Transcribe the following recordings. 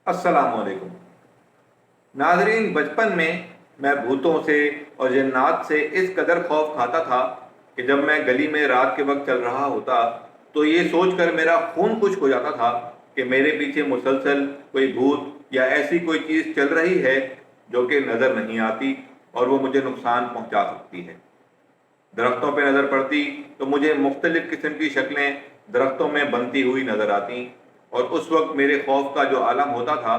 अस्सलाम वालेकुम नाजरीन। बचपन में मैं भूतों से और जिन्नात से इस कदर खौफ खाता था कि जब मैं गली में रात के वक्त चल रहा होता तो ये सोचकर मेरा खून खुश्क हो जाता था कि मेरे पीछे मुसलसल कोई भूत या ऐसी कोई चीज़ चल रही है जो कि नज़र नहीं आती और वो मुझे नुकसान पहुंचा सकती है। दरख्तों पर नज़र पड़ती तो मुझे मुख्तलिफ़ किस्म की शक्लें दरख्तों में बनती हुई नज़र आती और उस वक्त मेरे खौफ का जो आलम होता था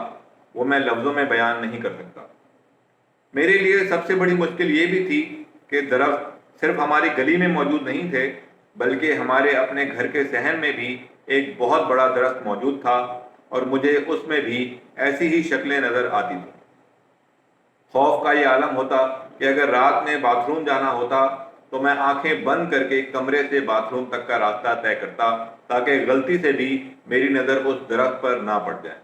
वो मैं लफ्ज़ों में बयान नहीं कर सकता। मेरे लिए सबसे बड़ी मुश्किल ये भी थी कि दरख्त सिर्फ हमारी गली में मौजूद नहीं थे, बल्कि हमारे अपने घर के सहन में भी एक बहुत बड़ा दरख्त मौजूद था और मुझे उसमें भी ऐसी ही शक्लें नज़र आती थी। खौफ का ये आलम होता कि अगर रात में बाथरूम जाना होता तो मैं आंखें बंद करके कमरे से बाथरूम तक का रास्ता तय करता ताकि गलती से भी मेरी नज़र उस दरख्त पर ना पड़ जाए।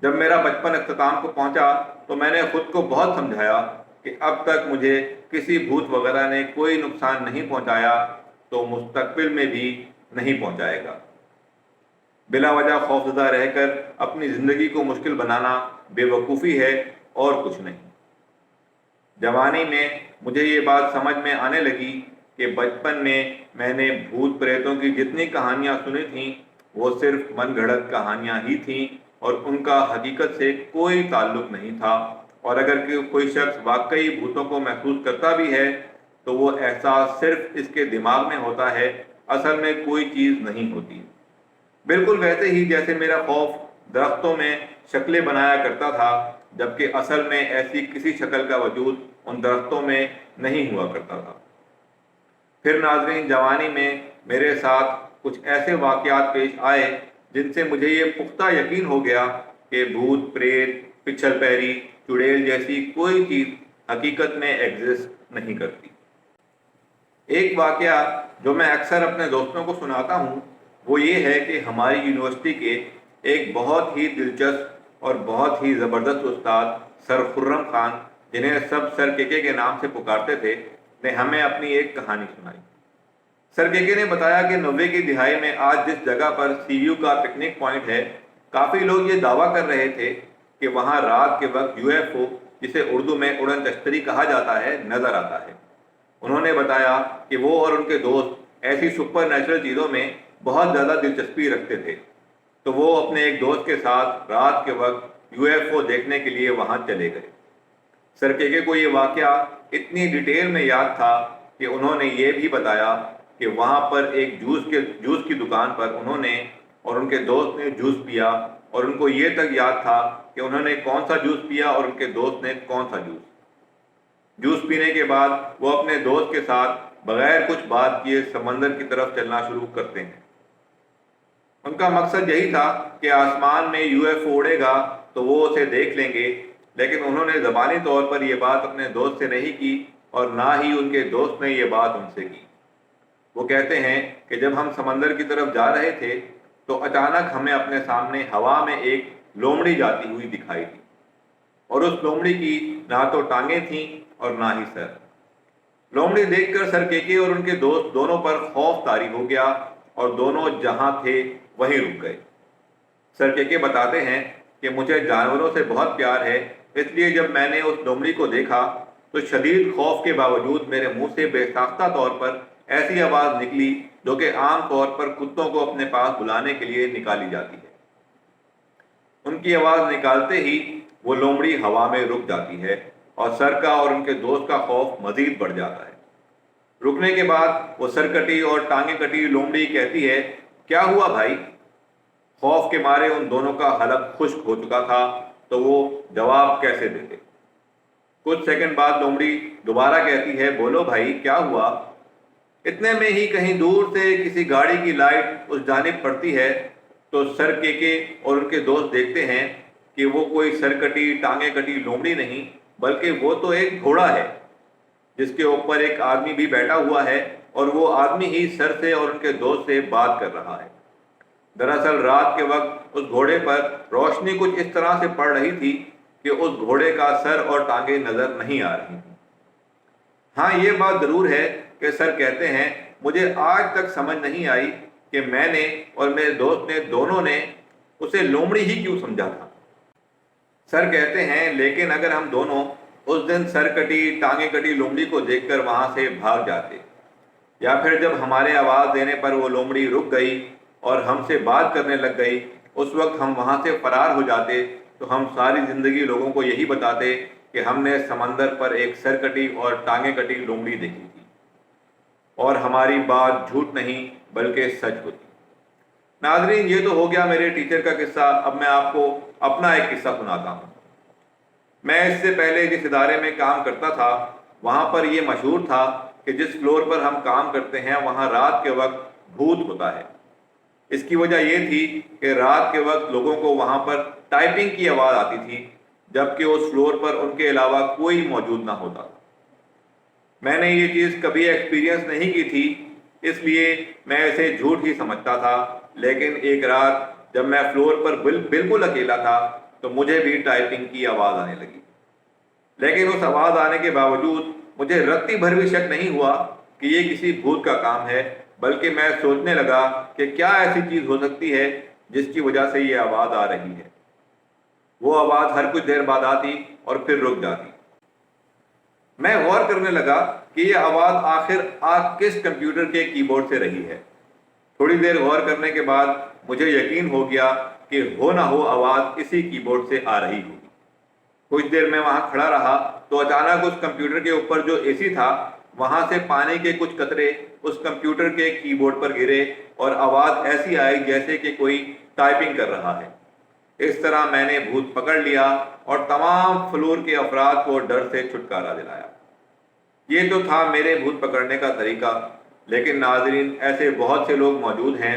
जब मेरा बचपन अख्ताम को पहुंचा तो मैंने खुद को बहुत समझाया कि अब तक मुझे किसी भूत वगैरह ने कोई नुकसान नहीं पहुंचाया तो मुस्तकबिल में भी नहीं पहुंचाएगा। बिला वजह खौफजदा रहकर अपनी ज़िंदगी को मुश्किल बनाना बेवकूफ़ी है और कुछ नहीं। जवानी में मुझे ये बात समझ में आने लगी कि बचपन में मैंने भूत प्रेतों की जितनी कहानियाँ सुनी थीं वो सिर्फ मन गढ़ंत कहानियाँ ही थीं और उनका हकीकत से कोई ताल्लुक नहीं था। और अगर कोई शख्स वाकई भूतों को महसूस करता भी है तो वो एहसास सिर्फ इसके दिमाग में होता है, असल में कोई चीज़ नहीं होती। बिल्कुल वैसे ही जैसे मेरा खौफ दरख्तों में शक्लें बनाया करता था, जबकि असल में ऐसी किसी शक्ल का वजूद उन दरख्तों में नहीं हुआ करता था। फिर नाज़रीन, जवानी में मेरे साथ कुछ ऐसे वाक़यात पेश आए जिनसे मुझे ये पुख्ता यकीन हो गया कि भूत प्रेत पिछल पैरी चुड़ैल जैसी कोई चीज़ हकीकत में एग्जिस्ट नहीं करती। एक वाक़या जो मैं अक्सर अपने दोस्तों को सुनाता हूँ वो ये है कि हमारी यूनिवर्सिटी के एक बहुत ही दिलचस्प और बहुत ही ज़बरदस्त उस्ताद सर खुर्रम खान, जिन्हें सब सर के नाम से पुकारते थे, ने हमें अपनी एक कहानी सुनाई। सर के ने बताया कि 90 की दिहाई में आज जिस जगह पर सीयू का पिकनिक पॉइंट है, काफ़ी लोग ये दावा कर रहे थे कि वहाँ रात के वक्त यूएफओ, जिसे उर्दू में उड़न तश्तरी कहा जाता है, नज़र आता है। उन्होंने बताया कि वो और उनके दोस्त ऐसी सुपर नेचुरल चीज़ों में बहुत ज़्यादा दिलचस्पी रखते थे, तो वो अपने एक दोस्त के साथ रात के वक्त यूएफओ देखने के लिए वहाँ चले गए। सर के को ये वाक़या इतनी डिटेल में याद था कि उन्होंने ये भी बताया कि वहाँ पर एक जूस की दुकान पर उन्होंने और उनके दोस्त ने जूस पिया और उनको ये तक याद था कि उन्होंने कौन सा जूस पिया और उनके दोस्त ने कौन सा जूस पीने के बाद वो अपने दोस्त के साथ बगैर कुछ बात किए समंदर की तरफ चलना शुरू करते हैं। उनका मकसद यही था कि आसमान में यूएफओ उड़ेगा तो वो उसे देख लेंगे, लेकिन उन्होंने ज़बानी तौर पर यह बात अपने दोस्त से नहीं की और ना ही उनके दोस्त ने ये बात उनसे की। वो कहते हैं कि जब हम समंदर की तरफ जा रहे थे तो अचानक हमें अपने सामने हवा में एक लोमड़ी जाती हुई दिखाई दी और उस लोमड़ी की ना तो टांगें थीं और ना ही सर। लोमड़ी देखकर सर के और उनके दोस्त दोनों पर खौफ तारी हो गया और दोनों जहां थे वहीं रुक गए। सर के बताते हैं कि मुझे जानवरों से बहुत प्यार है, इसलिए जब मैंने उस लोमड़ी को देखा तो शदीद खौफ के बावजूद मेरे मुंह से बेसाख्ता तौर पर ऐसी आवाज़ निकली जो कि आम तौर पर कुत्तों को अपने पास बुलाने के लिए निकाली जाती है। उनकी आवाज़ निकालते ही वो लोमड़ी हवा में रुक जाती है और सर का और उनके दोस्त का खौफ मजीद बढ़ जाता है। रुकने के बाद वो सरकटी और टांगे कटी लोमड़ी कहती है, क्या हुआ भाई? खौफ के मारे उन दोनों का हलक खुश्क हो चुका था, तो वो जवाब कैसे देते। कुछ सेकंड बाद लोमड़ी दोबारा कहती है, बोलो भाई क्या हुआ? इतने में ही कहीं दूर से किसी गाड़ी की लाइट उस जानिब पड़ती है तो सर के और उनके दोस्त देखते हैं कि वो कोई सरकटी टांगे कटी लोमड़ी नहीं, बल्कि वो तो एक घोड़ा है जिसके ऊपर एक आदमी भी बैठा हुआ है और वो आदमी ही सर से और उनके दोस्त से बात कर रहा है। दरअसल रात के वक्त उस घोड़े पर रोशनी कुछ इस तरह से पड़ रही थी कि उस घोड़े का सर और टांगे नजर नहीं आ रही थी। हाँ, ये बात जरूर है कि सर कहते हैं, मुझे आज तक समझ नहीं आई कि मैंने और मेरे दोस्त ने दोनों ने उसे लोमड़ी ही क्यों समझा था। सर कहते हैं, लेकिन अगर हम दोनों उस दिन सर कटी टांगे कटी लोमड़ी को देखकर वहां से भाग जाते, या फिर जब हमारे आवाज देने पर वो लोमड़ी रुक गई और हमसे बात करने लग गई, उस वक्त हम वहां से फरार हो जाते, तो हम सारी जिंदगी लोगों को यही बताते कि हमने समंदर पर एक सरकटी और टांगे कटी लोमड़ी देखी थी, और हमारी बात झूठ नहीं बल्कि सच होती। नाज़रीन, ये तो हो गया मेरे टीचर का किस्सा। अब मैं आपको अपना एक किस्सा सुनाता हूँ। मैं इससे पहले जिस इदारे में काम करता था, वहाँ पर यह मशहूर था कि जिस फ्लोर पर हम काम करते हैं वहाँ रात के वक्त भूत होता है। इसकी वजह यह थी कि रात के वक्त लोगों को वहाँ पर टाइपिंग की आवाज़ आती थी, जबकि उस फ्लोर पर उनके अलावा कोई मौजूद ना होता। मैंने ये चीज़ कभी एक्सपीरियंस नहीं की थी, इसलिए मैं इसे झूठ ही समझता था। लेकिन एक रात जब मैं फ्लोर पर बिल्कुल अकेला था, तो मुझे भी टाइपिंग की आवाज़ आने लगी। लेकिन उस आवाज़ आने के बावजूद मुझे रत्ती भर भी शक नहीं हुआ कि ये किसी भूत का काम है, बल्कि मैं सोचने लगा कि क्या ऐसी चीज़ हो सकती है जिसकी वजह से ये आवाज़ आ रही है। वो आवाज़ हर कुछ देर बाद आती और फिर रुक जाती। मैं गौर करने लगा कि ये आवाज़ आखिर किस कंप्यूटर के कीबोर्ड से रही है। थोड़ी देर गौर करने के बाद मुझे यकीन हो गया कि हो ना हो आवाज़ इसी कीबोर्ड से आ रही होगी। कुछ देर मैं वहाँ खड़ा रहा तो अचानक उस कंप्यूटर के ऊपर जो एसी था, वहाँ से पानी के कुछ कतरे उस कंप्यूटर के कीबोर्ड पर गिरे और आवाज़ ऐसी आई जैसे कि कोई टाइपिंग कर रहा है। इस तरह मैंने भूत पकड़ लिया और तमाम फ्लोर के अफराद को डर से छुटकारा दिलाया। ये तो था मेरे भूत पकड़ने का तरीका, लेकिन नाज़रीन, ऐसे बहुत से लोग मौजूद हैं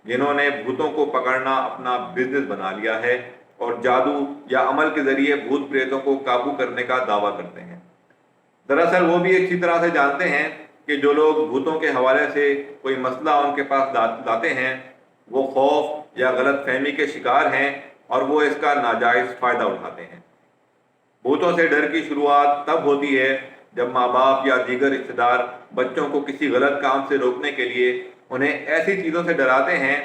जिन्होंने भूतों को पकड़ना अपना बिजनेस बना लिया है और जादू या अमल के जरिए भूत प्रेतों को काबू करने का दावा करते हैं। दरअसल वो भी अच्छी तरह से जानते हैं कि जो लोग भूतों के हवाले से कोई मसला उनके पास लाते हैं, वो खौफ या गलत फहमी के शिकार हैं और वो इसका नाजायज़ फ़ायदा उठाते हैं। भूतों से डर की शुरुआत तब होती है जब माँ बाप या दीगर रिश्तेदार बच्चों को किसी गलत काम से रोकने के लिए उन्हें ऐसी चीज़ों से डराते हैं,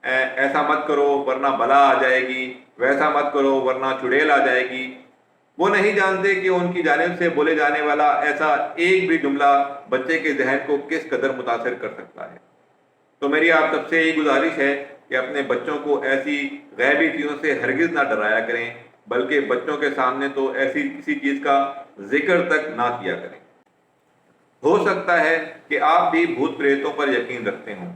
ऐसा मत करो वरना बला आ जाएगी, वैसा मत करो वरना चुड़ैल आ जाएगी। वो नहीं जानते कि उनकी जानिब से बोले जाने वाला ऐसा एक भी जुमला बच्चे के जहन को किस कदर मुतासिर कर सकता है। तो मेरी आप सबसे यही गुजारिश है कि अपने बच्चों को ऐसी गैबी चीज़ों से हरगिज़ ना डराया करें, बल्कि बच्चों के सामने तो ऐसी किसी चीज़ का जिक्र तक ना किया करें। हो सकता है कि आप भी भूत प्रेतों पर यकीन रखते हों,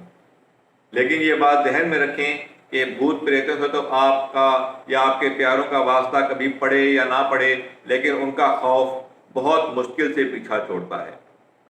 लेकिन ये बात ध्यान में रखें कि भूत प्रेतों से तो आपका या आपके प्यारों का वास्ता कभी पड़े या ना पड़े, लेकिन उनका खौफ बहुत मुश्किल से पीछा छोड़ता है।